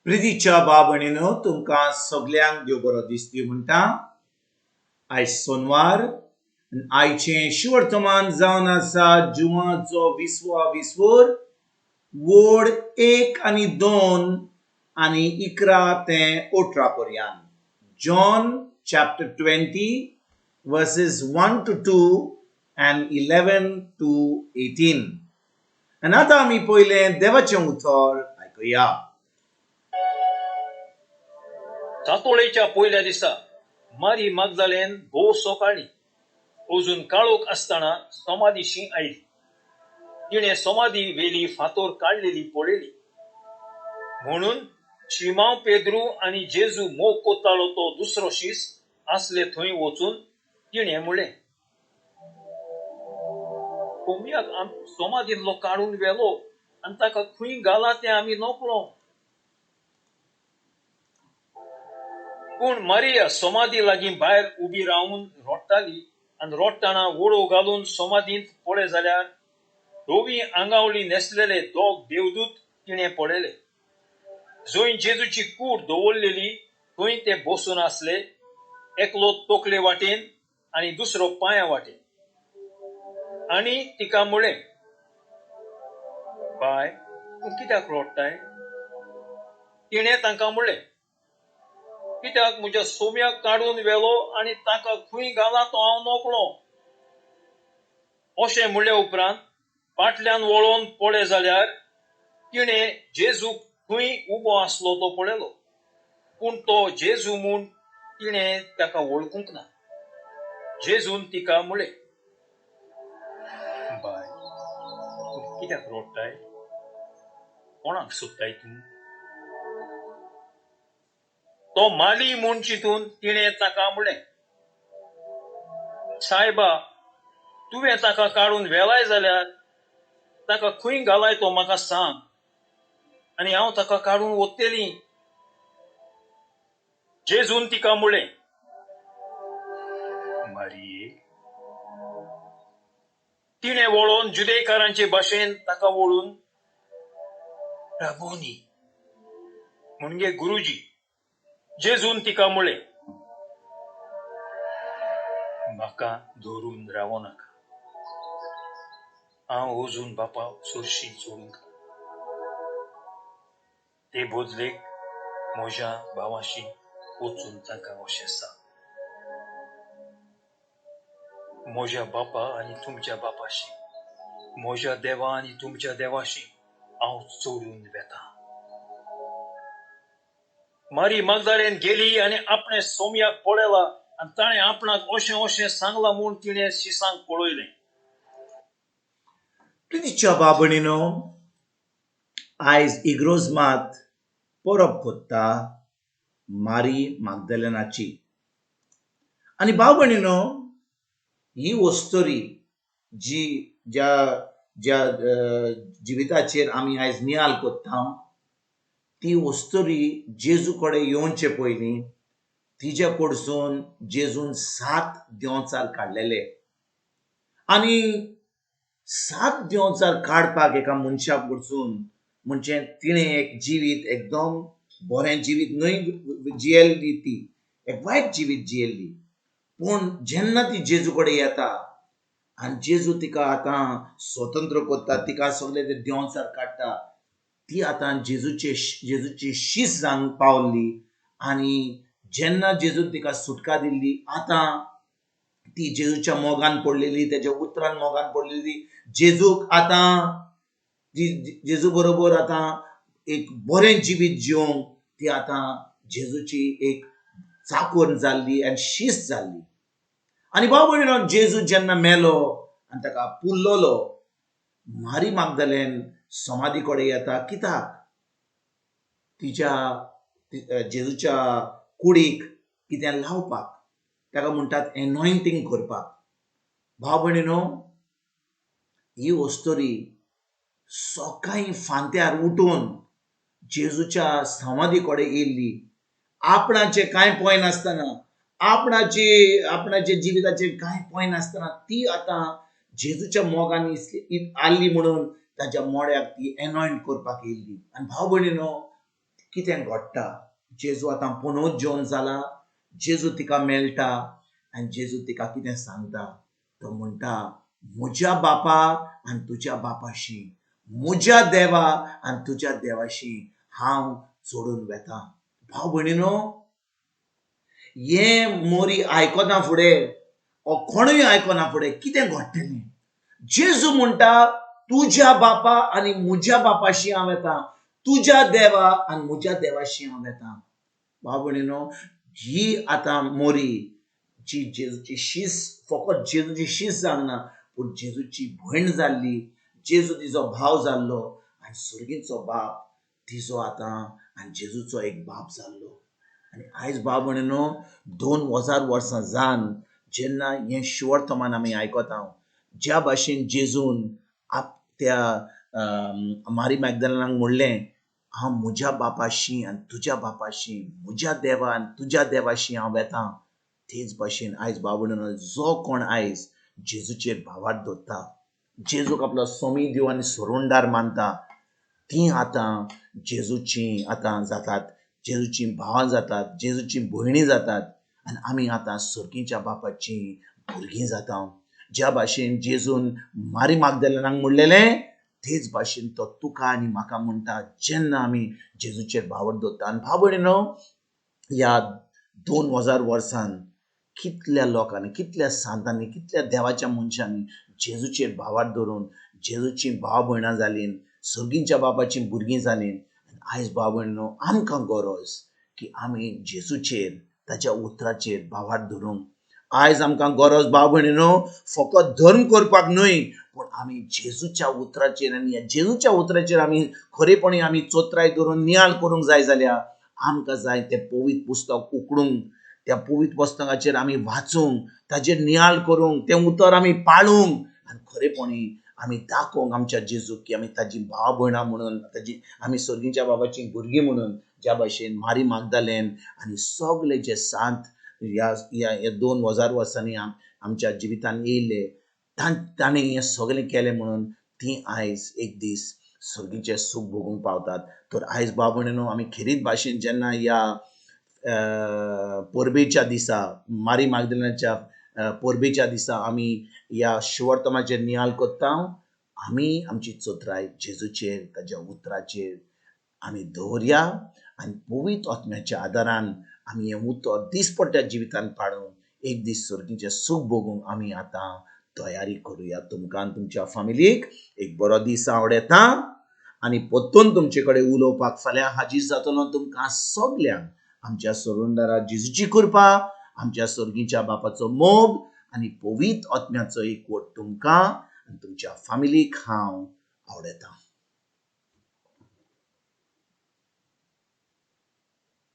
प्रितीच्या बाबणीनो तुमकां सगळ्यांक देव बरो दीस दिवं म्हणटा। आयज सोनवार आयचें शिवर्तमान जावन आसा जुवाचो 20वा विस्वोर वोड 1 आनी 2 आनी 11 ते 18 पर्यंत। John chapter 20 verses 1 to 2 and 11 to 18। आनी आतां आमी पयलें देवाचें उतर आयकुया। सातोळेच्या पयल्या दिसा मारी मागदलेन भोव सकाळी अजून काळोख असताना समाधीशी आयली। तिणे समाधी वेली फातोर काढलेली पळयली म्हणून शिमाव पेद्रू आणि जेजू मोग कोत्तालो तो दुसरो शीस असले थंय वचून तिणे म्हळें, कोंबयाक समाधींतलो काढून व्हेलो आनी ताका खंय घाला तें आमी नकळो। पूण मारिया समाधी लागीं भायर उबी रावन रोडटाली आनी रोडटाना वळो घालून समाधींत पळय जाल्यार धवी आंगावळी नेसलेले दोग देवदूत तिणे पळयले। जंय जेजूची कूड दवरलेली थंय ते बसून आसले, एकलो तकले वाटेन आनी दुसरो पांया वाटेन। आनी तिका म्हळें, बाय, तूं कित्याक रोडटाय? तिणें तांकां म्हळें, कित्याक म्हज्या सोम्याक काडून व्हेलो आनी ताका खंय घाला तो हांव नकळो। अशें म्हणले उपरांत फाटल्यान वळोन पळय जाल्यार तिणें जेजूक खंय उबो आसलो तो पळयलो, पूण तो जेजू म्हूण तिणें ताका वळखूंक ना। जेजून तिका म्हळें, बाय, तूं कित्याक रोडटाय? कोणाक सोदताय तूं? तो माली म्हूण चिंतून तिणें ताका म्हळें, सायबा, तुवें ताका काडून व्हेलाय जाल्यार ताका खंय घालाय तो म्हाका सांग आनी हांव ताका काडून व्हरतलीं। जेजून तिका म्हळें, मारिये। तिणें वळोन जुदेकारांचे भाशेन ताका वळून राबोनी म्हणजे गुरुजी। जेजून तिका म्हळें, म्हाका धरून रावो नाका, हांव अजून बापा चडशी सोडूंक ना। ते बदलेक म्हज्या भावाशी वचून ताका अशें सांग, म्हज्या बापा आनी तुमच्या बापाशी, म्हज्या देवा आनी तुमच्या देवाशी हांव चडून वेता। मारी मागदलेन गेली आनी आपणे सोम्याक पळयला आनी ताणें आपणाक अशें अशें सांगलां म्हूण तिणें शिसांक पळयलें। प्रितीच्या बाबणीनो, आयज इग्रोज मात परब कोत्ता मारी मागदलेनाची। आनी बाबणीनो, ही वस्तोरी जी ज्या ज्या जिविताचेर आमी आयज नियाल कोत्ता, ती वस्तोरी जेजू कडेन येवचे पयलीं तिजे कडसून जेजून 7 देंवचार काडलेले। आनी 7 देंवचार काडपाक एका मनशा कडसून म्हणजे तिणें एक जिवीत एकदम बरें जिवीत न्हय जियेल्ली, ती एक वायट जिवीत जियेल्ली। पूण जेन्ना ती जेजू कडेन येता आनी जेजू तिका आतां स्वतंत्र कोत्ता, तिका सगळे ते देंवचार काडटा, ती आतां जेजूची शीस जावन पावल्ली। आनी जेन्ना जेजून तिका सुटका दिल्ली, आतां ती जेजूच्या मोगान पडलेली, तेज्या उतरान मोगान पडलेली। जेजूक आतां जेजू बरोबर आतां एक बरें जिवीत जिवंक ती आतां जेजूची एक चाकर जाल्ली आनी शीस जाल्ली। आनी भाव भयणीनो, जेजू जेन्ना मेलो आनी ताका पुरलोलो, मारी मागदलेन समाधी कडेन येता। कित्याक? तिच्या जेजूच्या कुडीक कितें लावपाक, ताका म्हणटात एनॉयंटींग करपाक। भाव भयणीनो, ही वस्तोरी सकाळीं फांत्यार उठून जेजूच्या समाधी कडेन येयल्ली, आपणाचें कांय पळय नासतना, आपणाचे जिविताचेर कांय पळय नासतना ती आतां जेजूच्या मोगान आल्ली म्हणून ताच्या मोड्याक ती एनॉयंट करपाक येयल्ली। आनी भाव भयणीनो, कितें घडटा. जेजू आतां पुनरुज्जीवन जाला. जेजू तिका मेळटा आनी जेजू तिका कितें सांगता. तो म्हणटा, म्हज्या बापा आनी तुज्या बापाशी, म्हज्या देवा आनी तुज्या देवाशी हांव सोडून वेता. भाव भयणीनो, हें मोरी आयकना फुडें, कोणूय आयकना फुडें कितें घडटलें. जेजू म्हणटा, तुज्या बापा आनी म्हज्या बापाशी हांव येता, तुज्या देवा आनी म्हज्या देवाशी हांव येता. भाव भयणीनो, ही आतां मोरी जी जेजूची शीस, फकत जेजूची शीस जावंक ना, पूण जेजूची भयण जाल्ली, जेजू तिजो भाव जाल्लो आनी सुर्गीचो बाप तिजो आतां आनी जेजूचो एक बाप जाल्लो. आनी आयज भाव भयणीनो, 2000 वर्सां जावन जेन्ना हें शिवर्तमान आमी आयकता, ज्या भाशेन जेजून त्या मारी मॅग्दलेनाक म्हणलें, हांव म्हज्या बापाशी आनी तुज्या बापाशी, म्हज्या देवा आनी तुज्या देवाशी हांव येतां, तेच भाशेन आयज भाव भयणीनो, जो कोण आयज जेजूचेर भावार्थ दवरता, जेजूक आपलो सोमी देव आनी सोरोंडार मानता, ती आतां जेजूची आतां जातात, जेजूची भावां जातात, जेजूची भयणी जातात आनी आमी आतां सर्गीच्या बापाची भुरगीं जाता. ज्या भाशेन जेजून मारी मॅग्दलेनाक म्हणलेलें, तेच भाशेन तो तुका आनी म्हाका म्हणटा जेन्ना आमी जेजूचेर भावार्थ दवरता. आनी भाव भयणीनो, ह्या 2000 वर्सान कितल्या लोकांनी, कितल्या सांतांनी, कितल्या देवाच्या मनशांनी जेजूचेर भावार्थ धरून जेजूची भाव भयणां जालीं, सर्गीच्या बापाची भुरगीं जालीं. आयज भाव भयणीनो, आमकां गरज की आमी जेजूचेर, ताच्या उतराचेर भावार्थ धरूंक. आयज आमकां गरज भाव भयणीनो, फकत धर्म करपाक न्हय, पूण आमी जेजूच्या उतराचेर आनी जेजूच्या उतराचेर आमी खरेपणी आमी चोत्राय धरून नियाळ करूंक जाय जाल्यार आमकां जाय तें पवित्र पुस्तक उकडूंक, त्या पवित्र पुस्तकाचेर आमी वाचूंक, ताचेर नियाळ करूंक, तें उतर आमी पाळूंक आनी खरेपणी आमी दाखोवंक आमच्या जेजूक की आमी ताजी भाव भयणां म्हणून, ताजी आमी सर्गीच्या बाबाची भुरगीं म्हणून, ज्या भाशेन मारी मॅग्दलेन आनी सगळे जे सांत ह्या 2000 वर्सांनी आमच्या जिवितान येयले, तांणी हें सगळें केलें म्हणून ती आयज एक दीस सर्गीचें सूख भोगूंक पावतात. तर आयज भाव भयणीनो, आमी खेरीत भाशेन जेन्ना ह्या परबेच्या दिसा, मारी मॅग्दलेनाच्या परबेच्या दिसा आमी ह्या शिवर्तमाचेर नियाळ कोत्ता, आमी आमची चोत्राय जेजूचेर, ताच्या उतराचेर आमी दवरया आनी पवित्र आत्म्याच्या आदारान आमी हें उतर दिसपट्ट्या जिवितान पाळून एक दीस सर्गीचें सूख भोगूंक आमी आतां तयारी करुया. तुमकां आनी तुमच्या फॅमिलीक एक बरो दीस आवडेता आनी परतून तुमचे कडेन उलोवपाक फाल्यां हाजीर जातलो. तुमकां सगल्यांक आमच्या सोरोंडारा जेजूची कृपा, आमच्या सर्गीच्या बापाचो मोग आनी पवित्र आत्म्याचो एकवट तुमकां आनी तुमच्या फॅमिलीक हांव आवडेता.